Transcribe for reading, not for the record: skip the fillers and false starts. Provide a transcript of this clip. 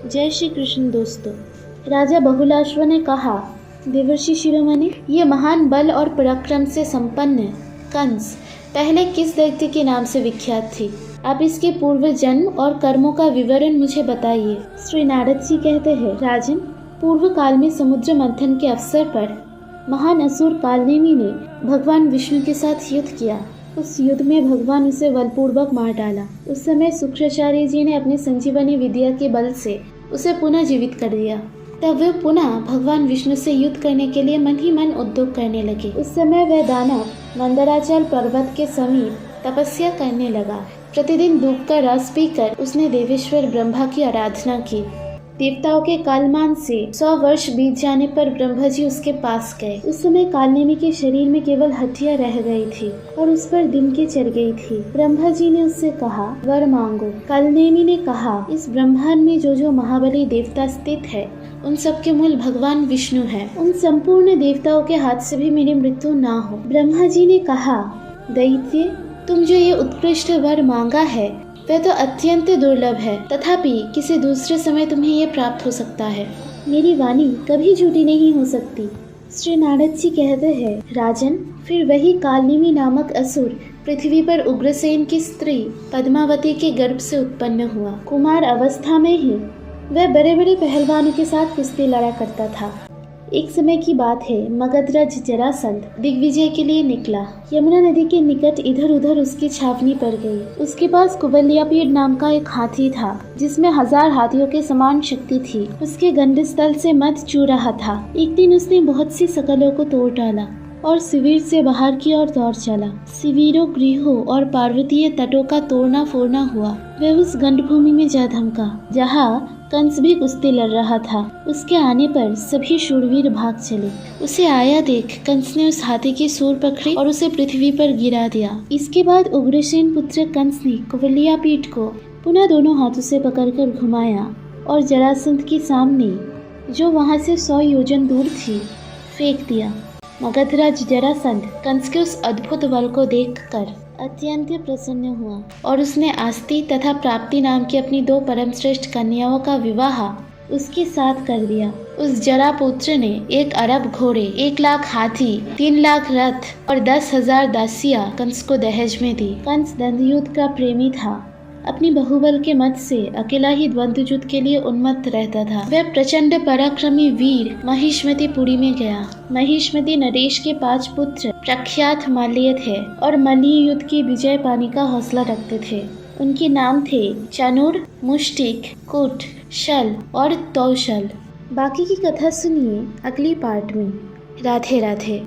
जय श्री कृष्ण दोस्तों। राजा बहुलाश्व ने कहा, देवर्षि शिरोमणि, ये महान बल और पराक्रम से संपन्न कंस पहले किस दैत्य के नाम से विख्यात थी? आप इसके पूर्व जन्म और कर्मों का विवरण मुझे बताइए। श्री नारद जी कहते हैं, राजन, पूर्व काल में समुद्र मंथन के अवसर पर महान असुर कालनेमी ने भगवान विष्णु के साथ युद्ध किया। उस युद्ध में भगवान उसे बलपूर्वक मार डाला। उस समय शुक्राचार्य जी ने अपनी संजीवनी विद्या के बल से उसे पुनः जीवित कर दिया। तब वे पुनः भगवान विष्णु से युद्ध करने के लिए मन ही मन उद्योग करने लगे। उस समय वह दानव मंदराचल पर्वत के समीप तपस्या करने लगा। प्रतिदिन दूध का रस पीकर उसने देवेश्वर ब्रह्मा की आराधना की। देवताओं के कालमान से 100 वर्ष बीत जाने पर ब्रह्मा जी उसके पास गए। उस समय कालनेमी के शरीर में केवल हड्डियां रह गई थी और उस पर दिनके चढ़ गई थी। ब्रह्मा जी ने उससे कहा, वर मांगो। कालनेमी ने कहा, इस ब्रह्मांड में जो महाबली देवता स्थित है, उन सबके मूल भगवान विष्णु है। उन संपूर्ण देवताओं के हाथ से भी मेरी मृत्यु ना हो। ब्रह्मा जी ने कहा, दैत्य, तुम जो ये उत्कृष्ट वर मांगा है वह तो अत्यंत दुर्लभ है, तथापि किसी दूसरे समय तुम्हें यह प्राप्त हो सकता है। मेरी वाणी कभी झूठी नहीं हो सकती। श्री नारद जी कहते हैं, राजन, फिर वही कालनेमी नामक असुर पृथ्वी पर उग्रसेन की स्त्री पद्मावती के गर्भ से उत्पन्न हुआ। कुमार अवस्था में ही वह बड़े बड़े पहलवानों के साथ कुश्ती लड़ा करता था। एक समय की बात है, मगधराज जरासंध दिग्विजय के लिए निकला। यमुना नदी के निकट इधर उधर उसकी छावनी पड़ गई। उसके पास कुबल्यापीड़ नाम का एक हाथी था, जिसमें 1000 हाथियों के समान शक्ति थी। उसके गंडस्थल से मध चू रहा था। एक दिन उसने बहुत सी सकलों को तोड़ डाला और शिविर से बाहर की ओर दौड़ चला। शिविरों, गृहों और पार्वतीय तटों का तोड़ना फोड़ना हुआ। वह उस गंडभूमि में जा धमका जहाँ कंस भी कुश्ती लड़ रहा था। उसके आने पर सभी शूरवीर भाग चले। उसे आया देख कंस ने उस हाथी की सूंड पकड़ी और उसे पृथ्वी पर गिरा दिया। इसके बाद उग्रसेन पुत्र कंस ने कुबल्यापीठ को पुनः दोनों हाथों से पकड़कर घुमाया और जरासंध के सामने, जो वहां से 100 योजन दूर थी, फेंक दिया। मगधराज जरासंध कंस के उस अद्भुत बल को देखकर अत्यंत प्रसन्न हुआ और उसने आस्ती तथा प्राप्ति नाम की अपनी 2 परम श्रेष्ठ कन्याओं का विवाह उसके साथ कर दिया। उस जरा पुत्र ने 1 अरब घोड़े, 1 लाख हाथी, 3 लाख रथ और 10,000 दासियां कंस को दहेज में दी। कंस द्वंद्वयुद्ध का प्रेमी था। अपनी बहुबल के मत से अकेला ही द्वंद्व युद्ध के लिए उन्मत्त रहता था। वह प्रचंड पराक्रमी वीर महिष्मतिपुरी में गया। महिष्मति नरेश के 5 पुत्र प्रख्यात मल्लीय थे और मल्लीय युद्ध की विजय पाने का हौसला रखते थे। उनके नाम थे चनुर, मुष्टिक, कुट, शल और तौशल। बाकी की कथा सुनिए अगली पार्ट में। राधे राधे।